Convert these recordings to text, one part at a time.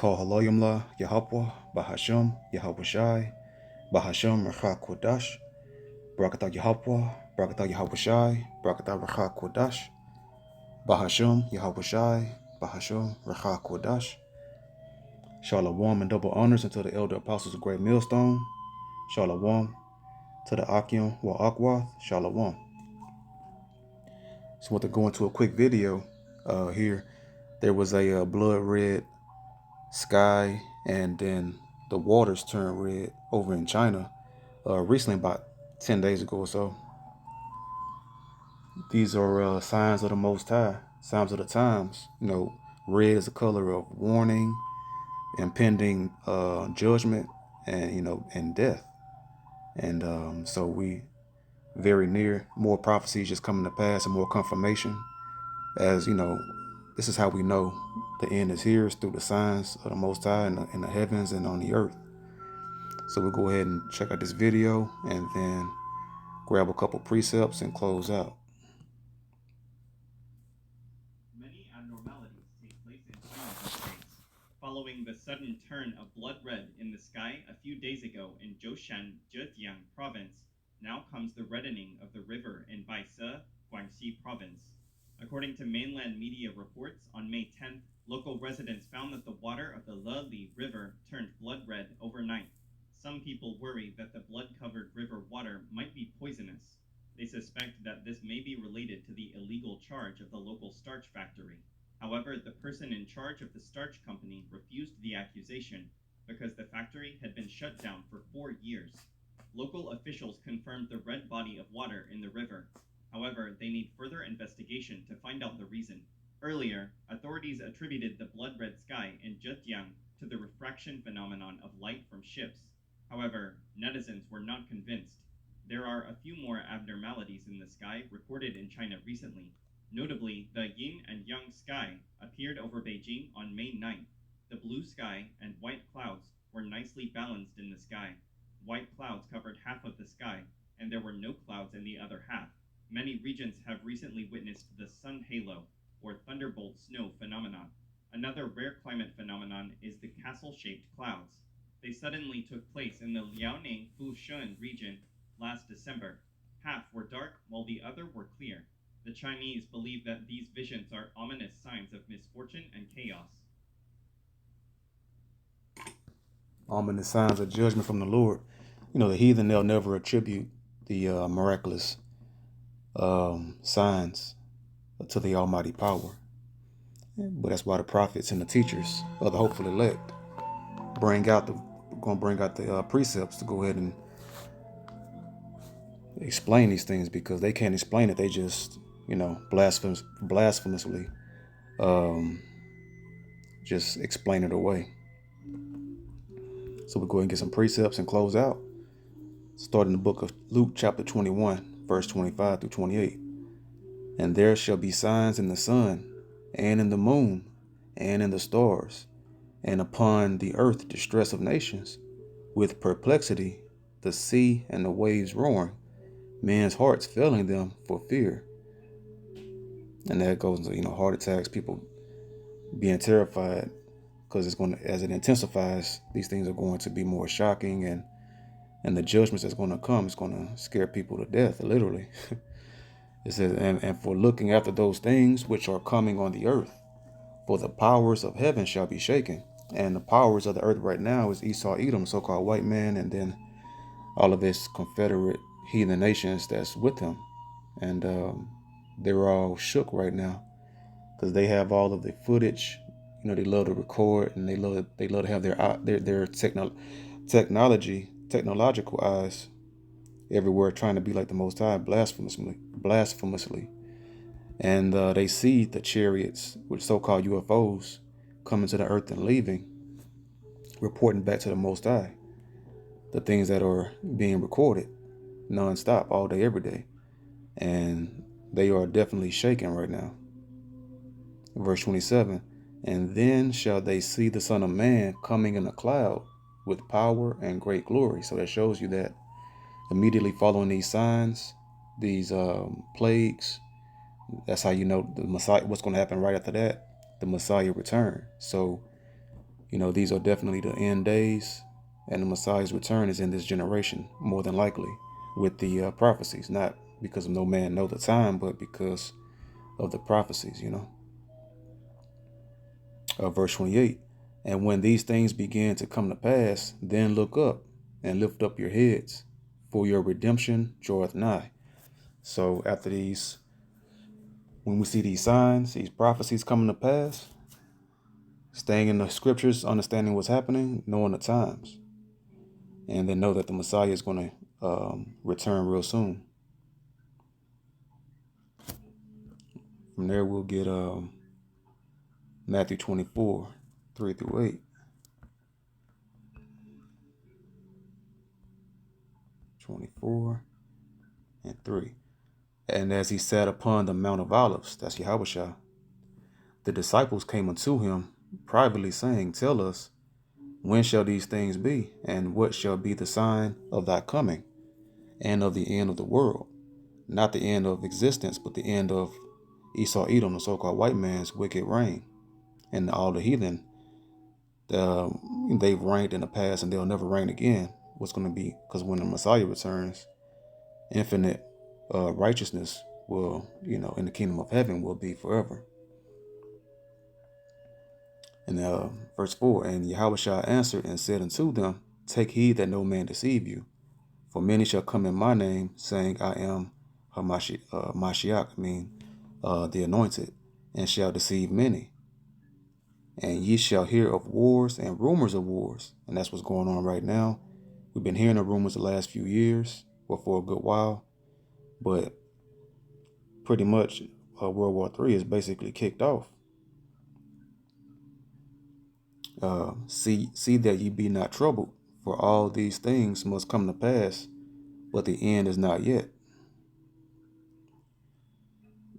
Call Haloyamla, Yahweh, Bahasham, Yahweh Shai, Bahasham, Racha Kodash, Barakatah Yahweh, Barakatah Yahweh Shai, Barakatah Racha Kodash, Bahasham, Yahweh Shai, Bahasham, Racha Kodash. Shalom and double honors unto the elder apostles of Great Millstone. Shalom to the Akim wa Akwath. Shalom. So I want to go into a quick video here. There was a blood red sky, and then the waters turned red over in China recently, about 10 days ago or so. These are signs of the Most High, signs of the times. Red is a color of warning, impending judgment, and death. And so we very near more prophecies just coming to pass and more confirmation. As this is how we know the end is here, is through the signs of the Most High in the heavens and on the earth. So we'll go ahead and check out this video and then grab a couple precepts and close out. Many abnormalities take place in China these days, following the sudden turn of blood red in the sky a few days ago in Zhoushan, Zhejiang province. Now comes the reddening of the river in Baise, Guangxi province. According to mainland media reports, on May 10th, local residents found that the water of the Leli River turned blood red overnight. Some people worry that the blood-covered river water might be poisonous. They suspect that this may be related to the illegal charge of the local starch factory. However, the person in charge of the starch company refused the accusation because the factory had been shut down for 4 years. Local officials confirmed the red body of water in the river. However, they need further investigation to find out the reason. Earlier, authorities attributed the blood-red sky in Zhejiang to the refraction phenomenon of light from ships. However, netizens were not convinced. There are a few more abnormalities in the sky recorded in China recently. Notably, the yin and yang sky appeared over Beijing on May 9th. The blue sky and white clouds were nicely balanced in the sky. White clouds covered half of the sky, and there were no clouds in the other half. Many regions have recently witnessed the sun halo, or thunderbolt snow phenomenon. Another rare climate phenomenon is the castle-shaped clouds. They suddenly took place in the Liaoning Fushen region last December. Half were dark while the other were clear. The Chinese believe that these visions are ominous signs of misfortune and chaos. Ominous signs of judgment from the Lord. The heathen, they'll never attribute the miraculous signs to the almighty power. But that's why the prophets and the teachers of the hopeful elect going to bring out the precepts to go ahead and explain these things, because they can't explain it. They just, blasphemously just explain it away. So we'll go ahead and get some precepts and close out. Starting the book of Luke chapter 21, verse 25 through 28. And there shall be signs in the sun, and in the moon, and in the stars, and upon the earth distress of nations, with perplexity, the sea and the waves roaring, men's hearts failing them for fear. And that goes into, heart attacks, people being terrified, because as it intensifies, these things are going to be more shocking, and the judgments that's going to come is going to scare people to death, literally. It says, and for looking after those things which are coming on the earth, for the powers of heaven shall be shaken. And the powers of the earth right now is Esau, Edom, so-called white man, and then all of his confederate heathen nations that's with him. And they're all shook right now because they have all of the footage. They love to record, and they love to have their technological eyes everywhere, trying to be like the Most High, blasphemously. And they see the chariots with so-called UFOs coming to the earth and leaving, reporting back to the Most High the things that are being recorded nonstop, all day, every day. And they are definitely shaken right now. Verse 27, and then shall they see the Son of Man coming in a cloud with power and great glory. So that shows you that immediately following these signs, these plagues, that's how you know the Messiah, what's going to happen right after that, the Messiah return. So, These are definitely the end days, and the Messiah's return is in this generation, more than likely, with the prophecies, not because of no man know the time, but because of the prophecies, Verse 28, and when these things begin to come to pass, then look up and lift up your heads, for your redemption draweth nigh. So after these, when we see these signs, these prophecies coming to pass, staying in the scriptures, understanding what's happening, knowing the times, and then know that the Messiah is going to return real soon. From there, we'll get Matthew 24, 3 through 8. 24 and 3. And as he sat upon the Mount of Olives, that's Yahushua, the disciples came unto him privately, saying, Tell us, when shall these things be? And what shall be the sign of thy coming and of the end of the world? Not the end of existence, but the end of Esau Edom, the so-called white man's wicked reign. And all the heathen, they've reigned in the past and they'll never reign again. What's going to be, because when the Messiah returns, infinite righteousness will, in the kingdom of heaven will be forever. And verse 4, and Yahushua answered and said unto them, Take heed that no man deceive you, for many shall come in my name, saying, I am Mashiach, the anointed, and shall deceive many. And ye shall hear of wars and rumors of wars. And that's what's going on right now. We've been hearing the rumors the last few years, or for a good while, but pretty much World War III is basically kicked off. See that ye be not troubled, for all these things must come to pass, but the end is not yet.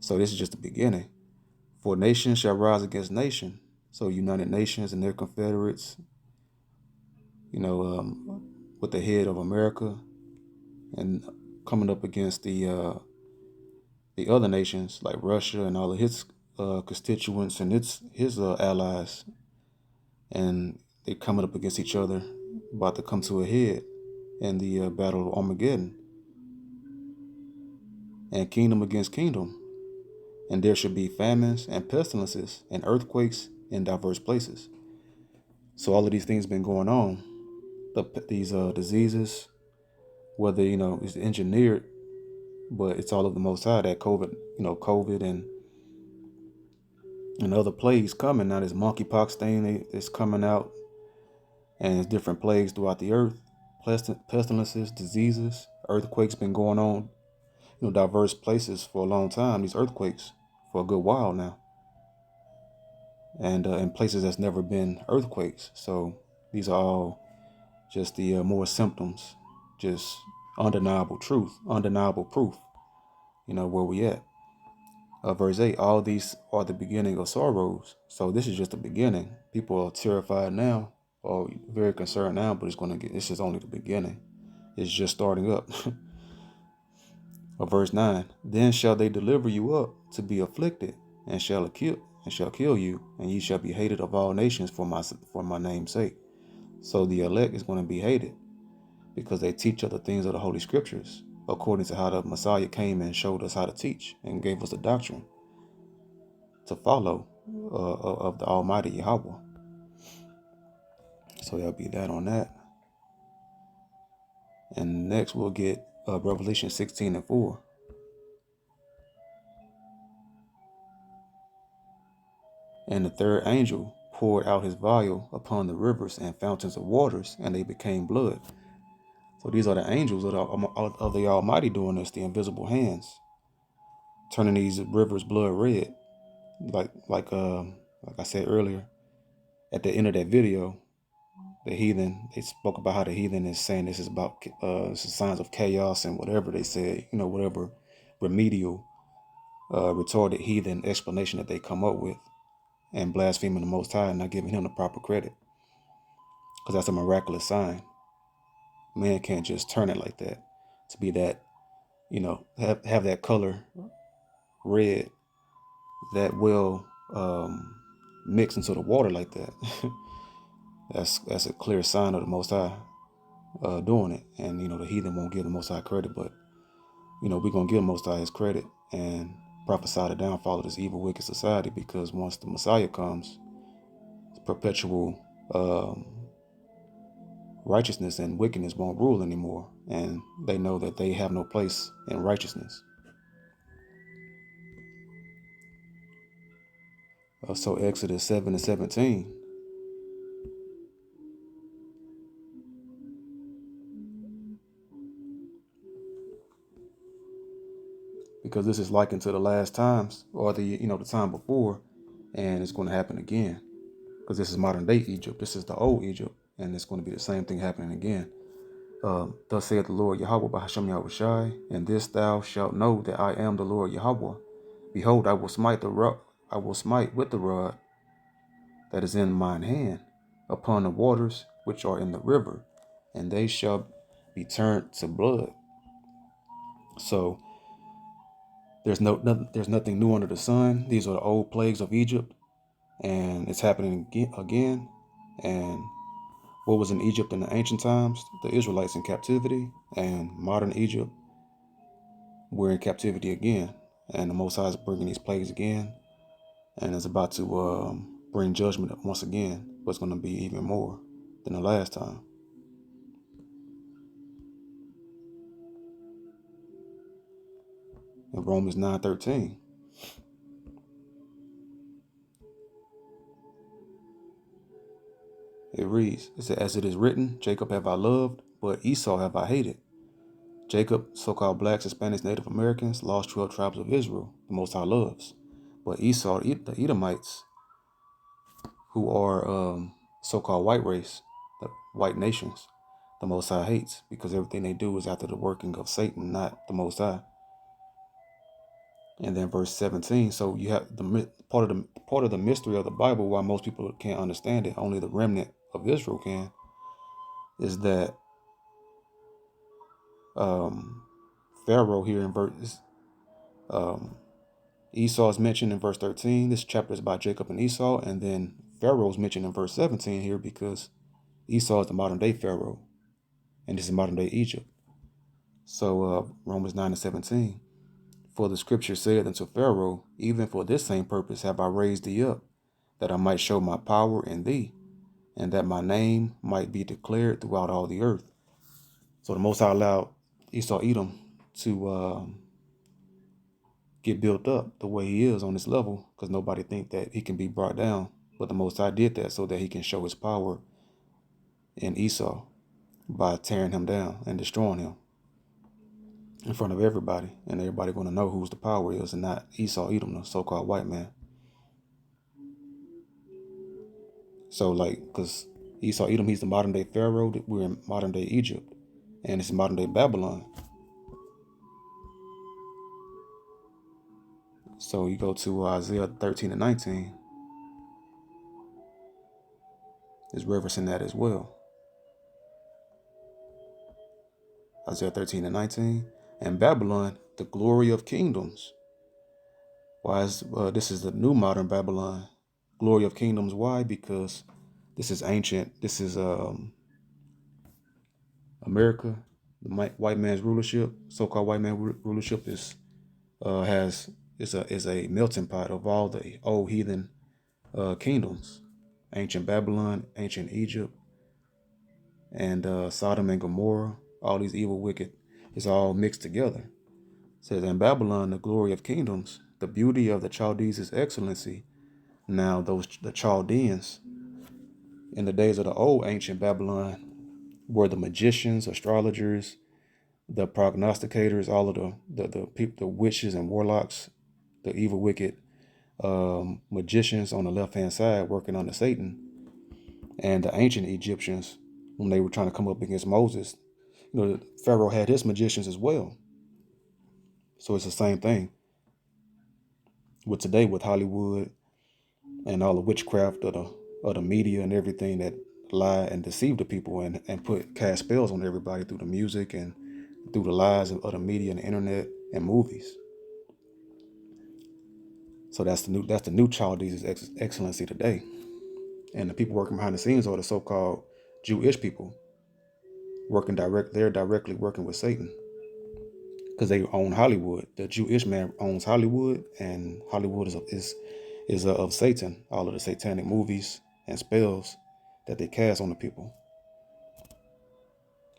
So this is just the beginning. For nation shall rise against nation. So United Nations and their confederates, with the head of America, and coming up against the other nations like Russia and all of his constituents and his allies, and they're coming up against each other, about to come to a head in the battle of Armageddon, and kingdom against kingdom, and there should be famines and pestilences and earthquakes in diverse places. So all of these things been going on. These diseases, whether it's engineered, but it's all of the Most High. That COVID and other plagues coming. Now this monkeypox thing is coming out, and there's different plagues throughout the earth, pestilences, diseases, earthquakes been going on, diverse places for a long time. These earthquakes for a good while now, and in places that's never been earthquakes. So these are all just the more symptoms, just undeniable truth, undeniable proof. Where we at. Verse 8, all these are the beginning of sorrows. So this is just the beginning. People are terrified now, or very concerned now, but this is only the beginning. It's just starting up. Verse 9, then shall they deliver you up to be afflicted, and shall kill you, and ye shall be hated of all nations for my name's sake. So the elect is going to be hated because they teach other things of the Holy Scriptures, according to how the Messiah came and showed us how to teach and gave us the doctrine to follow of the Almighty Yahweh. So there'll be that on that. And next we'll get Revelation 16 and 4. And the third angel poured out his vial upon the rivers and fountains of waters, and they became blood. So these are the angels of the Almighty doing this, the invisible hands, turning these rivers blood red. Like I said earlier, at the end of that video, the heathen, they spoke about how the heathen is saying this is about signs of chaos and whatever they said, whatever remedial, retarded heathen explanation that they come up with, and blaspheming the Most High and not giving him the proper credit, because that's a miraculous sign. Man can't just turn it like that, to be that, have that color red, that will mix into the water like that. That's a clear sign of the Most High doing it. And the heathen won't give the Most High credit, but we're gonna give the Most High his credit and prophesy the downfall of this evil, wicked society. Because once the Messiah comes, perpetual righteousness and wickedness won't rule anymore, and they know that they have no place in righteousness. So Exodus 7:17. Because this is likened to the last times, or the time before, and it's going to happen again. Because this is modern day Egypt. This is the old Egypt, and it's going to be the same thing happening again. Thus saith the Lord Yahweh by Hashem Yahushai, and this thou shalt know that I am the Lord Yahweh. Behold, I will smite with the rod that is in mine hand upon the waters which are in the river, and they shall be turned to blood. So there's nothing new under the sun. These are the old plagues of Egypt, and it's happening again. And what was in Egypt in the ancient times, the Israelites in captivity, and modern Egypt, we're in captivity again. And the Most High is bringing these plagues again, and is about to bring judgment once again, but it's going to be even more than the last time. In Romans 9:13, it reads, it says, as it is written, Jacob have I loved, but Esau have I hated. Jacob, so-called blacks, Hispanics, Native Americans, lost 12 tribes of Israel, the Most High loves. But Esau, the Edomites, who are so-called white race, the white nations, the Most High hates, because everything they do is after the working of Satan, not the Most High. And then verse 17. So you have the part of the mystery of the Bible, why most people can't understand it, only the remnant of Israel can, is that Pharaoh here in verse Esau is mentioned in verse 13. This chapter is about Jacob and Esau, and then Pharaoh is mentioned in verse 17 here because Esau is the modern day Pharaoh, and this is modern day Egypt. So Romans 9:17. For the scripture said unto Pharaoh, even for this same purpose have I raised thee up, that I might show my power in thee, and that my name might be declared throughout all the earth. So the Most High allowed Esau Edom to get built up the way he is on this level, because nobody think that he can be brought down. But the Most High did that so that he can show his power in Esau by tearing him down and destroying him in front of everybody. And everybody going to know whose the power is, and not Esau Edom, the so-called white man. So because Esau Edom, he's the modern day Pharaoh, we're in modern day Egypt, and it's modern day Babylon. So you go to Isaiah 13:19, is referencing that as well. Isaiah 13:19, and Babylon, the glory of kingdoms. Why is this is the new modern Babylon, glory of kingdoms? Why? Because this is ancient. This is America, the white man's rulership, so-called white man rulership is a melting pot of all the old heathen kingdoms, ancient Babylon, ancient Egypt, and Sodom and Gomorrah. All these evil, wicked, is all mixed together. It says, in Babylon, the glory of kingdoms, the beauty of the Chaldees is excellency. Now the Chaldeans in the days of the old ancient Babylon were the magicians, astrologers, the prognosticators, all of the people, the witches and warlocks, the evil, wicked magicians on the left-hand side working under Satan. And the ancient Egyptians, when they were trying to come up against Moses, Pharaoh had his magicians as well. So it's the same thing with today, with Hollywood and all the witchcraft of the media and everything that lie and deceive the people and cast spells on everybody through the music and through the lies of the media and the internet and movies. So that's the new Chaldees' excellency today. And the people working behind the scenes are the so-called Jewish people they're directly working with Satan because they own Hollywood. The Jewish man owns Hollywood, and Hollywood is of Satan. All of the satanic movies and spells that they cast on the people.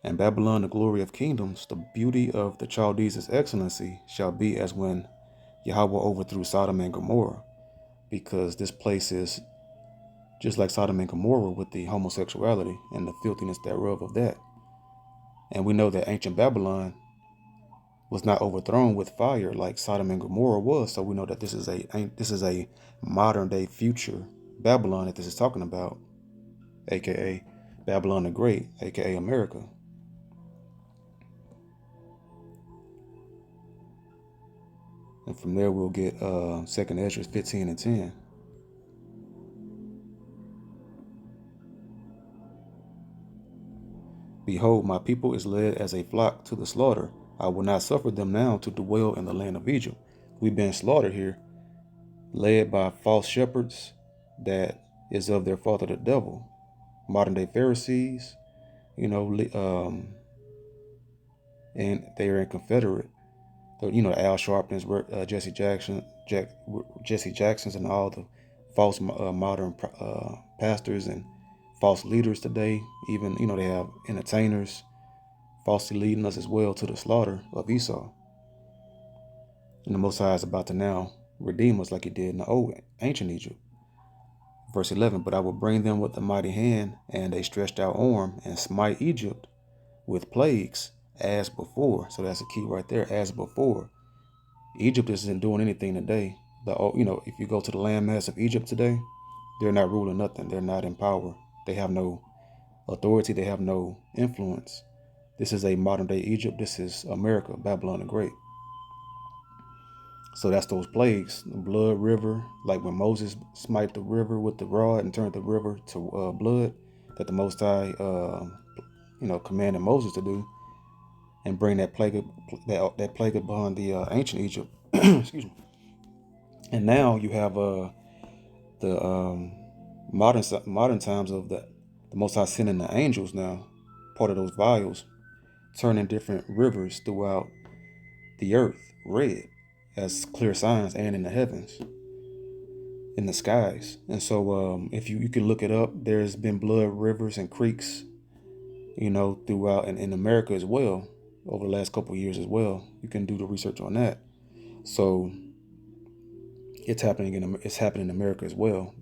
And Babylon, the glory of kingdoms, the beauty of the Chaldees' excellency, shall be as when Yahweh overthrew Sodom and Gomorrah, because this place is just like Sodom and Gomorrah with the homosexuality and the filthiness thereof of that. And we know that ancient Babylon was not overthrown with fire like Sodom and Gomorrah was. So we know that this is a modern day future Babylon that this is talking about, aka Babylon the Great, aka America. And from there we'll get 2nd Ezra 15 and 10. Behold, my people is led as a flock to the slaughter. I will not suffer them now to dwell in the land of Egypt. We've been slaughtered here, led by false shepherds that is of their father the devil. Modern day Pharisees, and they are in Confederate. The Al Sharptons, Jesse Jacksons, and all the false modern pastors and false leaders today. Even they have entertainers falsely leading us as well to the slaughter of Esau. And the Most High is about to now redeem us like he did in the ancient Egypt. Verse 11, but I will bring them with a mighty hand and a stretched out arm and smite Egypt with plagues as before. So that's a key right there, as before. Egypt isn't doing anything today. If you go to the landmass of Egypt today, they're not ruling nothing. They're not in power. They have no authority. They have no influence. This is a modern day Egypt. This is America, Babylon the Great. So that's those plagues, the blood river, like when Moses smite the river with the rod and turned the river to blood, that the Most High, commanded Moses to do, and bring that plague upon the ancient Egypt. Excuse me. And now you have the modern times of the Most High sending the angels now, part of those vials, turning different rivers throughout the earth red as clear signs, and in the heavens, in the skies. And so if you can look it up, there's been blood rivers and creeks, throughout and in America as well, over the last couple of years as well. You can do the research on that. So it's happening in America as well,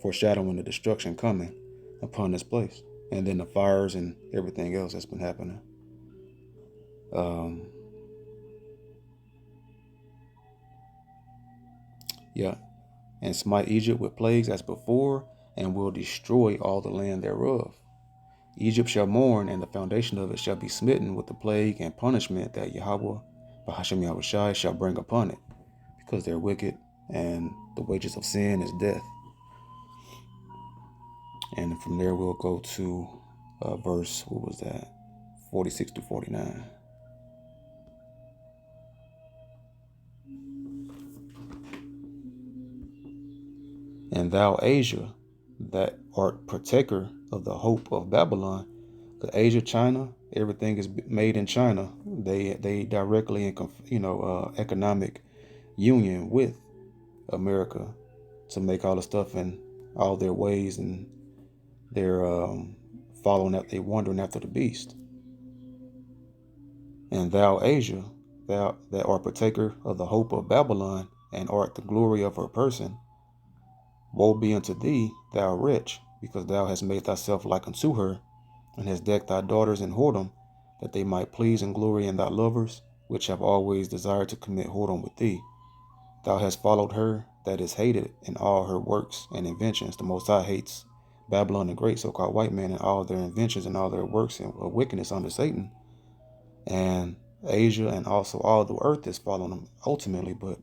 foreshadowing the destruction coming upon this place, and then the fires and everything else that's been happening. And smite Egypt with plagues as before, and will destroy all the land thereof. Egypt shall mourn, and the foundation of it shall be smitten with the plague and punishment that Yahweh, Bahashem Yahushai, shall bring upon it, because they're wicked, and the wages of sin is death. And from there we'll go to verse, 46 to 49. And thou, Asia, that art partaker of the hope of Babylon, the Asia, China, everything is made in China. They directly in economic union with America to make all the stuff and all their ways, and they're they wandering after the beast. And thou, Asia, thou that art partaker of the hope of Babylon, and art the glory of her person, woe be unto thee, thou wretch, because thou hast made thyself like unto her, and hast decked thy daughters in whoredom, that they might please and glory in thy lovers, which have always desired to commit whoredom with thee. Thou hast followed her that is hated in all her works and inventions. The Most High hates Babylon the Great, so-called white man, and all their inventions and all their works of wickedness under Satan. And Asia and also all the earth is following them ultimately, but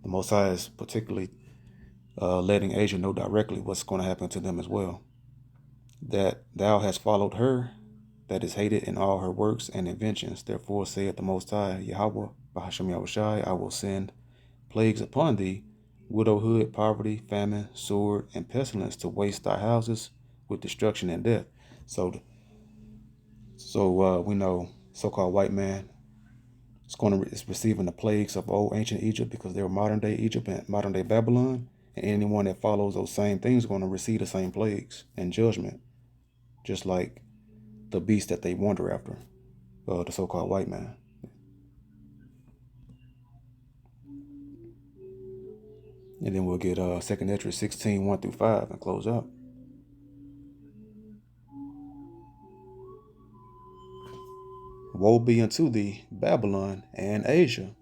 the Most High is particularly letting Asia know directly what's going to happen to them as well. That thou hast followed her that is hated in all her works and inventions. Therefore saith the Most High, Yahweh, Bahashem Yahushai, I will send plagues upon thee, widowhood, poverty, famine, sword, and pestilence to waste thy houses with destruction and death. So we know so-called white man is receiving the plagues of old ancient Egypt, because they were modern day Egypt and modern day Babylon, and anyone that follows those same things is going to receive the same plagues and judgment, just like the beast that they wander after, the so-called white man. And then we'll get 2nd Esdras 16, 1 through 5 and close out. Woe be unto thee, Babylon and Asia.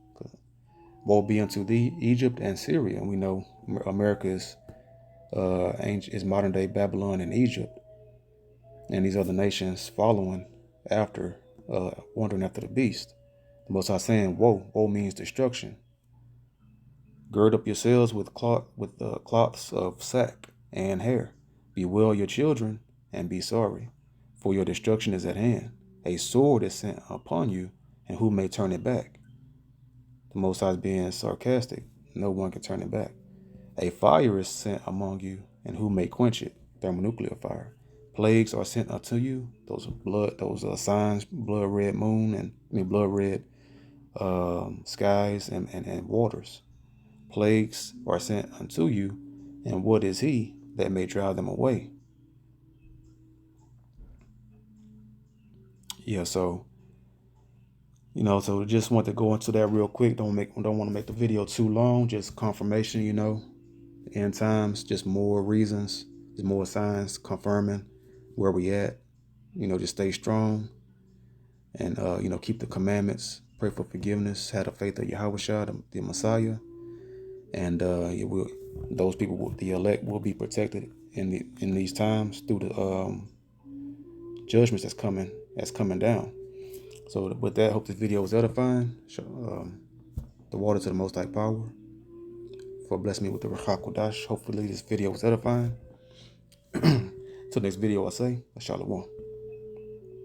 Woe be unto thee, Egypt and Syria. And we know America is modern day Babylon and Egypt, and these other nations following after, wandering after the beast. The Most High saying, woe. Woe means destruction. Gird up yourselves with cloths of sack and hair. Bewail your children and be sorry, for your destruction is at hand. A sword is sent upon you, and who may turn it back? The Most High is being sarcastic. No one can turn it back. A fire is sent among you, and who may quench it? Thermonuclear fire. Plagues are sent unto you. Those signs, blood red moon, and blood red skies and waters. Plagues are sent unto you, and what is he that may drive them away? Yeah, so so just want to go into that real quick. Don't want to make the video too long. Just confirmation, end times, just more reasons, just more signs confirming where we at. Just stay strong and keep the commandments, pray for forgiveness, have the faith of Yahweh, the Messiah, and those people, the elect, will be protected in these times through the judgments that's coming down. So with that, hope this video was edifying. The water to the Most High power. For bless me with the Ruach HaKodesh. Hopefully this video was edifying. Till next video, I say, Shalom.